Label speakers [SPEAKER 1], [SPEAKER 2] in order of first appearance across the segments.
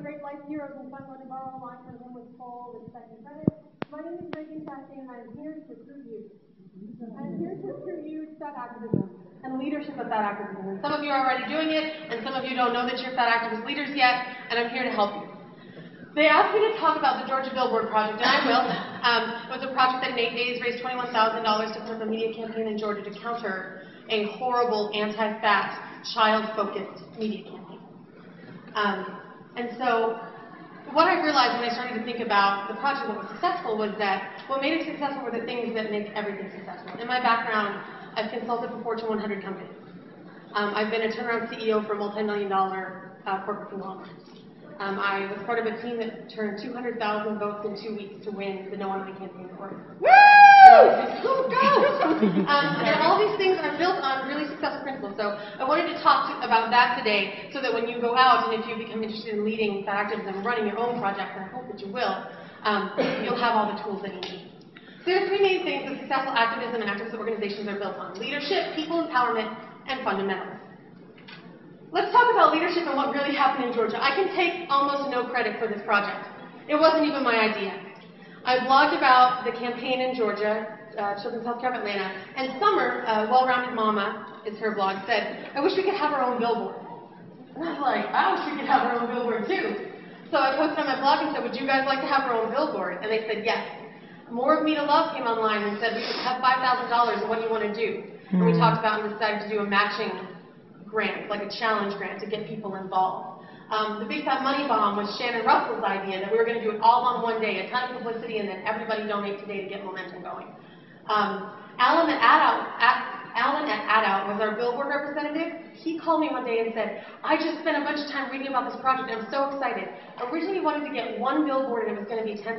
[SPEAKER 1] great life heroes, and so I'm going to borrow a line from him with full respect and credit. My name is Megan Chastain, and I'm here to recruit you. I'm here to recruit you to that activism and leadership of that activism. And some of you are already doing it, and some of you don't know that you're fat activist leaders yet, and I'm here to help you. They asked me to talk about the Georgia Billboard Project, and I will. It was a project that in 8 days raised $21,000 to put up a media campaign in Georgia to counter a horrible anti-fat, child-focused media campaign. And so what I realized when I started to think about the project that was successful was that what made it successful were the things that make everything successful. In my background, I've consulted for Fortune 100 companies. I've been a turnaround CEO for multi-million-dollar corporate conglomerates. I was part of a team that turned 200,000 votes in 2 weeks to win the No on Me campaign for it. Woo! There are all these things that are built on really successful principles. So I wanted to talk about that today so that when you go out and if you become interested in leading that activism, running your own project, and I hope that you will, you'll have all the tools that you need. There are three main things that successful activism and activist organizations are built on: leadership, people empowerment, and fundamentals. Let's talk about leadership and what really happened in Georgia. I can take almost no credit for this project. It wasn't even my idea. I blogged about the campaign in Georgia, Children's Healthcare of Atlanta, and Summer, Well-Rounded Mama, is her blog, said, "I wish we could have our own billboard." And I was like, I wish we could have our own billboard too. So I posted on my blog and said, would you guys like to have our own billboard? And they said yes. More of Me to Love came online and said, we just have $5,000 and what do you want to do? And we talked about and decided to do a matching grant, like a challenge grant to get people involved. The Big Fat Money Bomb was Shannon Russell's idea that we were going to do it all on one day, a ton of publicity, and then everybody donate today to get momentum going. Alan at AdOut was our billboard representative. He called me one day and said, I just spent a bunch of time reading about this project and I'm so excited. Originally we wanted to get one billboard and it was going to be $10,000.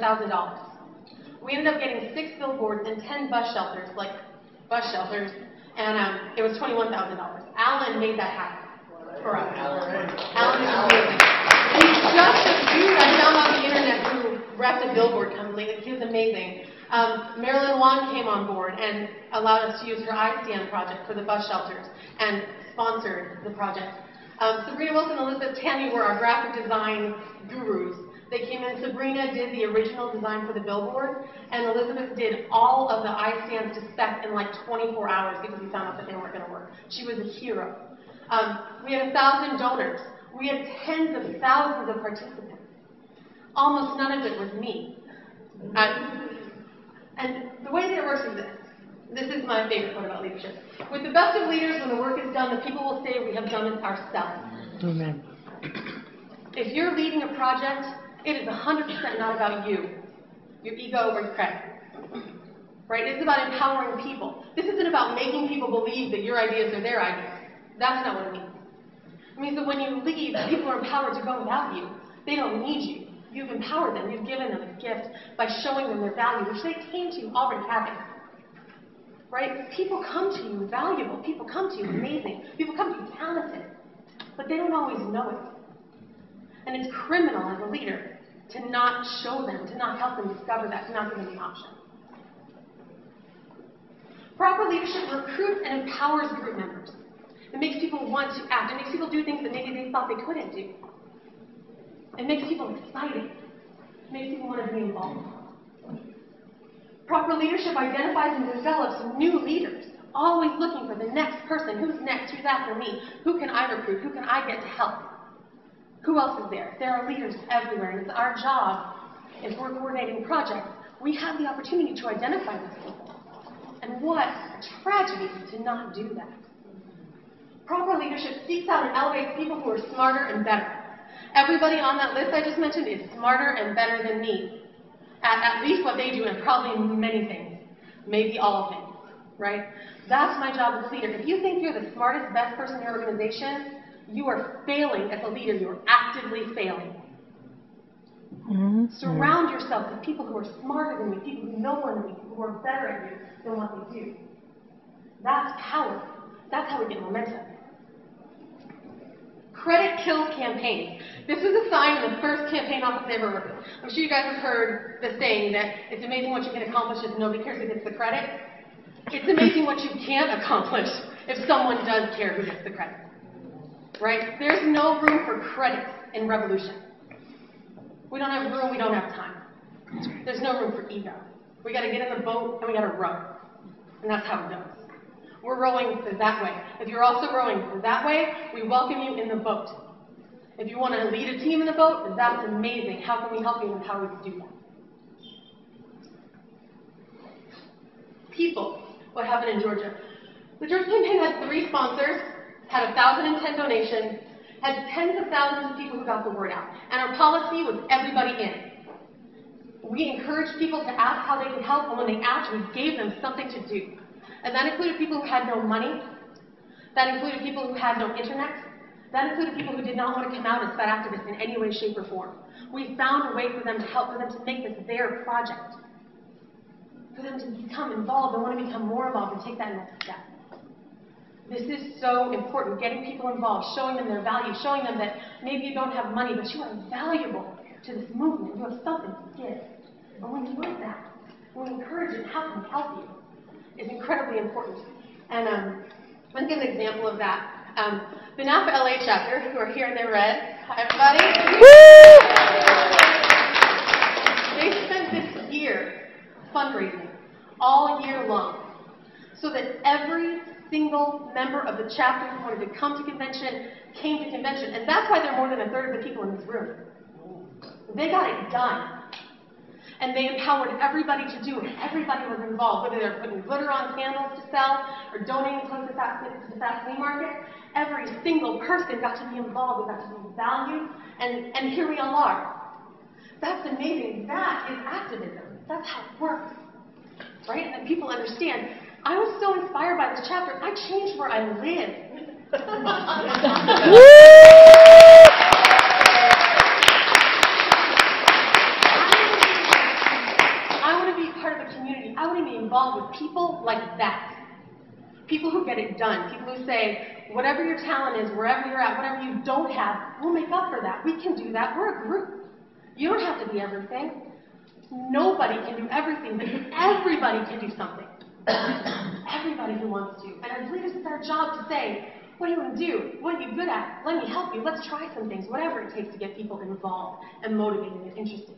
[SPEAKER 1] We ended up getting 6 billboards and 10 bus shelters, and it was $21,000. Alan made that happen for us. Alan is amazing. He's just a dude I found on the internet who repped a billboard company. He was amazing. Marilyn Wan came on board and allowed us to use her iStand project for the bus shelters and sponsored the project. Sabrina Wilson and Elizabeth Tammy were our graphic design gurus. They came in. Sabrina did the original design for the billboard, and Elizabeth did all of the iStands to spec in like 24 hours because we found out that they weren't going to work. She was a hero. We had 1,000 donors. We had tens of thousands of participants. Almost none of it was me. And the way that it works is this. This is my favorite quote about leadership. With the best of leaders, when the work is done, the people will say we have done it ourselves. Amen. If you're leading a project, it is 100% not about you, your ego, or your credit. Right? It's about empowering people. This isn't about making people believe that your ideas are their ideas. That's not what it means. It means that when you lead, people are empowered to go without you. They don't need you. You've empowered them. You've given them a gift by showing them their value, which they came to you already having. Right? People come to you valuable. People come to you amazing. People come to you talented. But they don't always know it. And it's criminal as a leader to not show them, to not help them discover that, to not give them the option. Proper leadership recruits and empowers group members. It makes people want to act. It makes people do things that maybe they thought they couldn't do. It makes people excited. It makes people want to be involved. Proper leadership identifies and develops new leaders, always looking for the next person. Who's next? Who's after me? Who can I recruit? Who can I get to help? Who else is there? There are leaders everywhere, and it's our job, if we're coordinating projects, we have the opportunity to identify those people. And what a tragedy to not do that. Proper leadership seeks out and elevates people who are smarter and better. Everybody on that list I just mentioned is smarter and better than me at least what they do, and probably many things, maybe all things, right? That's my job as a leader. If you think you're the smartest, best person in your organization, you are failing as a leader. You are actively failing. Surround yourself with people who are smarter than you, people who know more than you, people who are better at you than what they do. That's power. That's how we get momentum. Credit kills campaigns. This was a sign in the first campaign office I ever worked with. I'm sure you guys have heard the saying that it's amazing what you can accomplish if nobody cares who gets the credit. It's amazing what you can't accomplish if someone does care who gets the credit. Right? There's no room for credit in revolution. We don't have room, we don't have time. There's no room for ego. We got to get in the boat and we got to row. And that's how it goes. We're rowing that way. If you're also rowing that way, we welcome you in the boat. If you want to lead a team in the boat, that's amazing. How can we help you and empower you to do that? People. What happened in Georgia? The Georgia campaign had 3 sponsors, had 1,010 donations, had tens of thousands of people who got the word out. And our policy was everybody in. We encouraged people to ask how they could help, and when they asked, we gave them something to do. And that included people who had no money. That included people who had no internet. That included people who did not want to come out as fat activists in any way, shape, or form. We found a way for them to help, for them to make this their project, for them to become involved and want to become more involved and take that next step. This is so important, getting people involved, showing them their value, showing them that maybe you don't have money, but you are valuable to this movement. You have something to give. And when you want that, when we encourage it, how can we help you, is incredibly important. And I'm going to give an example of that. The NAPA LA chapter, who are here in their red. Hi, everybody. They spent this year fundraising all year long so that every single member of the chapter who wanted to come to convention came to convention. And that's why there are more than 1/3 of the people in this room. They got it done. And they empowered everybody to do it. Everybody was involved, whether they're putting glitter on candles to sell or donating clothes to the fat flea market. Every single person got to be involved and got to be valued. And here we all are. That's amazing. That is activism. That's how it works. Right? And then people understand. I was so inspired by this chapter, I changed where I live. I want to be involved with people like that. People who get it done. People who say, whatever your talent is, wherever you're at, whatever you don't have, we'll make up for that. We can do that. We're a group. You don't have to be everything. Nobody can do everything, but everybody can do something. Everybody who wants to. And as leaders, it's our job to say, what do you want to do? What are you good at? Let me help you. Let's try some things. Whatever it takes to get people involved and motivated and interested.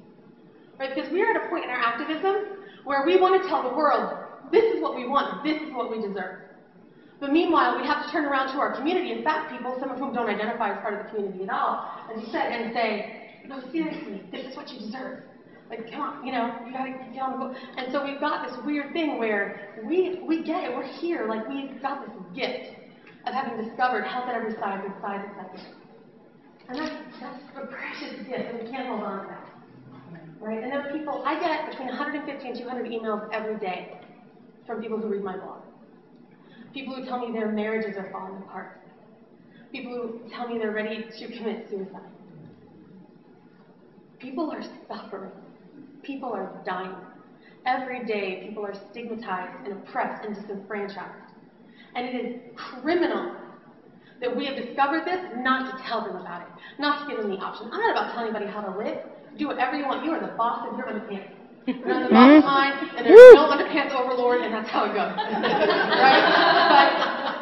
[SPEAKER 1] Right? Because we are at a point in our activism where we want to tell the world, this is what we want, this is what we deserve. But meanwhile, we have to turn around to our community of fat people, some of whom don't identify as part of the community at all, and say, no, seriously, this is what you deserve. Like, come on, you got to get on the boat. And so we've got this weird thing where we get it, we're here, like we've got this gift of having discovered help at every size and size acceptance. And that's a precious gift, and we can't hold on to that. Right? And there are people, I get between 150 and 200 emails every day from people who read my blog. People who tell me their marriages are falling apart. People who tell me they're ready to commit suicide. People are suffering. People are dying. Every day, people are stigmatized and oppressed and disenfranchised. And it is criminal that we have discovered this, not to tell them about it, not to give them the option. I'm not about telling anybody how to live. Do whatever you want. You are the boss of your underpants. You're not the boss of mine, and there's no underpants overlord, and that's how it goes. Right? But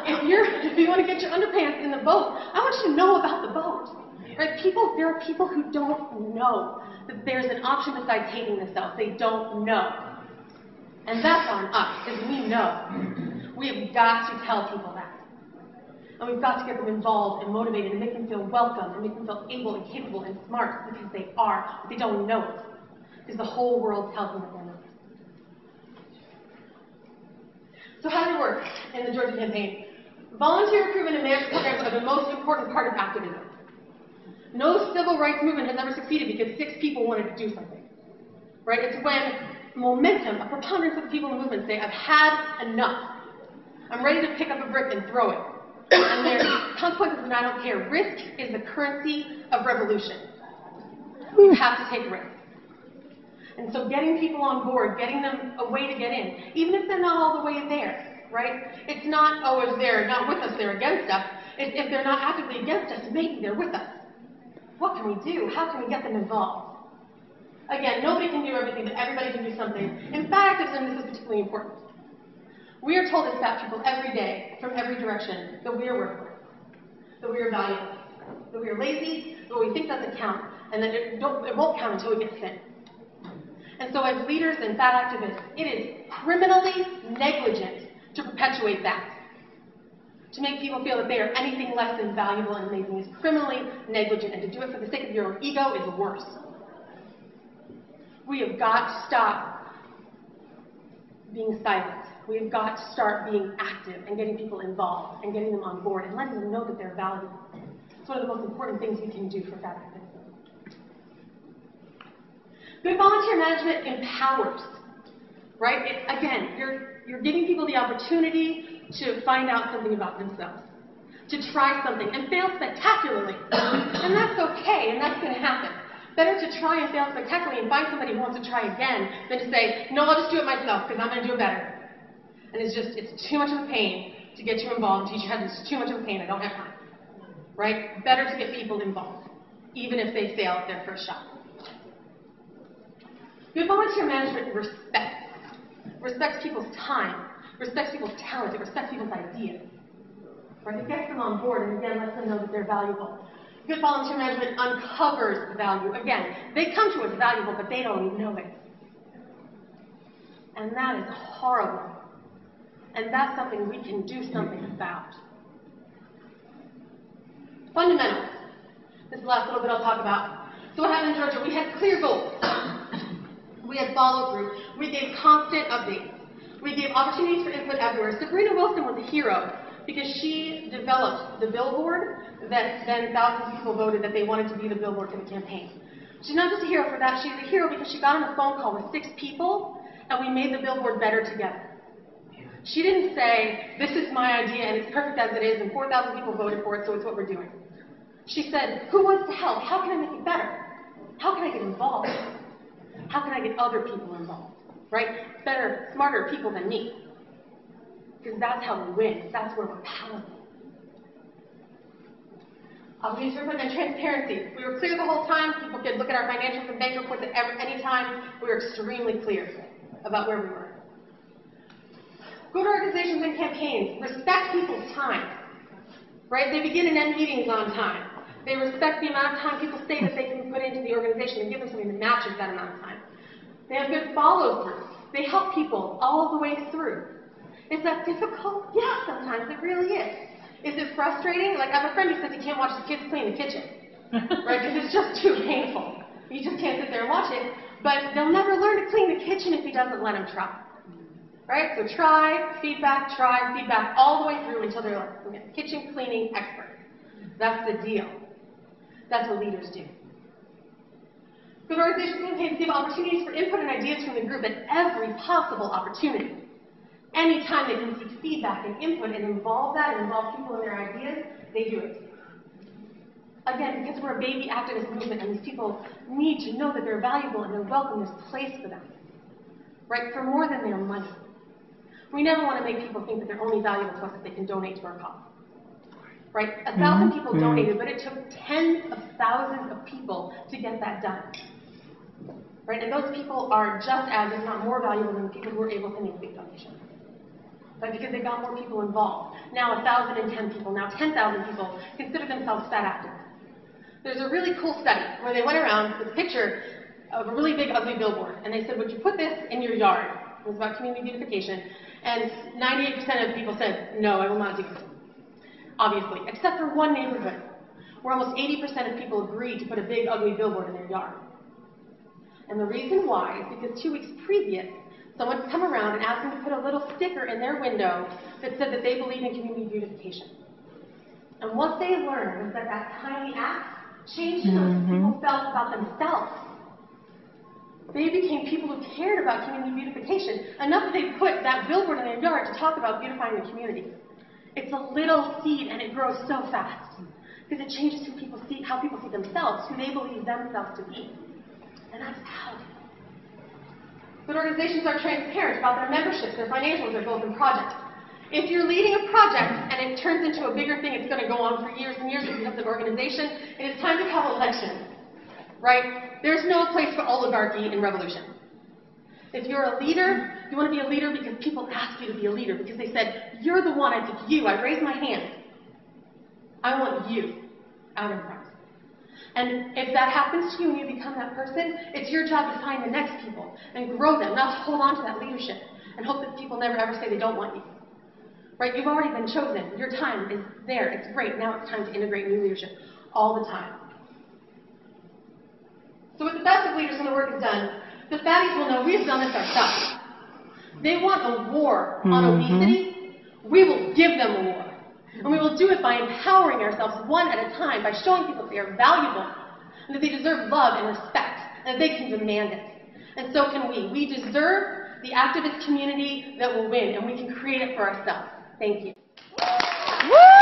[SPEAKER 1] if you want to get your underpants in the boat, I want you to know about the boat. Right? There are people who don't know that there's an option besides hating themselves. They don't know. And that's on us, because we know. We have got to tell people that. And we've got to get them involved and motivated and make them feel welcome and make them feel able and capable and smart, because they are, but they don't know it. Because the whole world tells them that they're not. So how did it work in the Georgia campaign? Volunteer recruitment and management programs are the most important part of activism. No civil rights movement has ever succeeded because 6 people wanted to do something. Right? It's when momentum, a preponderance of the people in the movement say, I've had enough. I'm ready to pick up a brick and throw it. And there's consequences, and I don't care. Risk is the currency of revolution. You have to take risks. And so getting people on board, getting them a way to get in, even if they're not all the way there, right? It's not, if they're not with us, they're against us. If they're not actively against us, maybe they're with us. What can we do? How can we get them involved? Again, nobody can do everything, but everybody can do something. In fat activism, this is particularly important. We are told as fat people every day, from every direction, that we are worthless, that we are valueless, that we are lazy, that what we think doesn't count, and that it won't count until we get thin. And so as leaders and fat activists, it is criminally negligent to perpetuate that. To make people feel that they are anything less than valuable and amazing is criminally negligent, and to do it for the sake of your own ego is worse. We have got to stop being silent. We have got to start being active and getting people involved and getting them on board and letting them know that they're valuable. It's one of the most important things we can do for fat activism. Good volunteer management empowers, right? Again, you're giving people the opportunity to find out something about themselves, to try something and fail spectacularly. And that's okay, and that's going to happen. Better to try and fail spectacularly and find somebody who wants to try again than to say, no, I'll just do it myself because I'm going to do it better. And it's too much of a pain to get you involved and teach you how to do it. It's too much of a pain, I don't have time. Right? Better to get people involved, even if they fail at their first shot. Good volunteer management respects people's time, respects people's talent, it respects people's ideas. Right? It gets them on board and again lets them know that they're valuable. Good volunteer management uncovers value. Again, they come to us valuable, but they don't know it. And that is horrible. And that's something we can do something about. Fundamentals. This is the last little bit I'll talk about. So what happened in Georgia? We had clear goals. We had follow-through. We gave constant updates. We gave opportunities for input everywhere. Sabrina Wilson was a hero because she developed the billboard that then thousands of people voted that they wanted to be the billboard for the campaign. She's not just a hero for that. She's a hero because she got on a phone call with 6 people, and we made the billboard better together. She didn't say, this is my idea, and it's perfect as it is, and 4,000 people voted for it, so it's what we're doing. She said, who wants to help? How can I make it better? How can I get involved? How can I get other people involved? Right? Better, smarter people than me. Because that's how we win. That's where we're powerful. Opportunities for input and transparency. We were clear the whole time. People could look at our financials and bank reports at any time. We were extremely clear about where we were. Go to organizations and campaigns. Respect people's time. Right? They begin and end meetings on time. They respect the amount of time people say that they can put into the organization and give them something that matches that amount of time. They have good follow-through. They help people all the way through. Is that difficult? Yeah, sometimes it really is. Is it frustrating? Like, I have a friend who says he can't watch his kids clean the kitchen. Right? Because it's just too painful. You just can't sit there and watch it. But they'll never learn to clean the kitchen if he doesn't let them try. Right? So try, feedback, all the way through until they're like a kitchen cleaning expert. That's the deal. That's what leaders do. Good organization campaigns give opportunities for input and ideas from the group at every possible opportunity. Anytime they can seek feedback and input and involve people in their ideas, they do it. Again, because we're a baby activist movement and these people need to know that they're valuable and they're welcome, there's place for them. Right? For more than their money. We never want to make people think that they're only valuable to us if they can donate to our cause. Right? 1,000 people donated, but it took tens of thousands of people to get that done. Right? And those people are just as, if not more valuable than the people who were able to make big donations. Right? Because they got more people involved. Now 1,010 people, now 10,000 people consider themselves fat activists. There's a really cool study where they went around with a picture of a really big, ugly billboard. And they said, would you put this in your yard? It was about community beautification. And 98% of people said, no, I will not do it. Obviously, except for one neighborhood, where almost 80% of people agreed to put a big, ugly billboard in their yard. And the reason why is because 2 weeks previous, someone had come around and asked them to put a little sticker in their window that said that they believe in community beautification. And what they learned was that that tiny act changed how people felt about themselves. They became people who cared about community beautification, enough that they put that billboard in their yard to talk about beautifying the community. It's a little seed, and it grows so fast. Because it changes how people see themselves, who they believe themselves to be. And that's powerful. But organizations are transparent about their memberships, their financials, their goals and projects. If you're leading a project and it turns into a bigger thing, it's going to go on for years and years, it becomes an organization, it is time to have elections. Right? There's no place for oligarchy in revolution. If you're a leader, you want to be a leader because people ask you to be a leader, because they said, you're the one, I pick you, I raise my hand. I want you out in front. And if that happens to you and you become that person, it's your job to find the next people and grow them, not to hold on to that leadership and hope that people never ever say they don't want you. Right? You've already been chosen. Your time is there. It's great. Now it's time to integrate new leadership all the time. So with the best of leaders, when the work is done, the fatties will know we've done this ourselves. They want a war on obesity. We will give them a war. And we will do it by empowering ourselves one at a time, by showing people that they are valuable, and that they deserve love and respect, and that they can demand it. And so can we. We deserve the activist community that will win, and we can create it for ourselves. Thank you. Woo!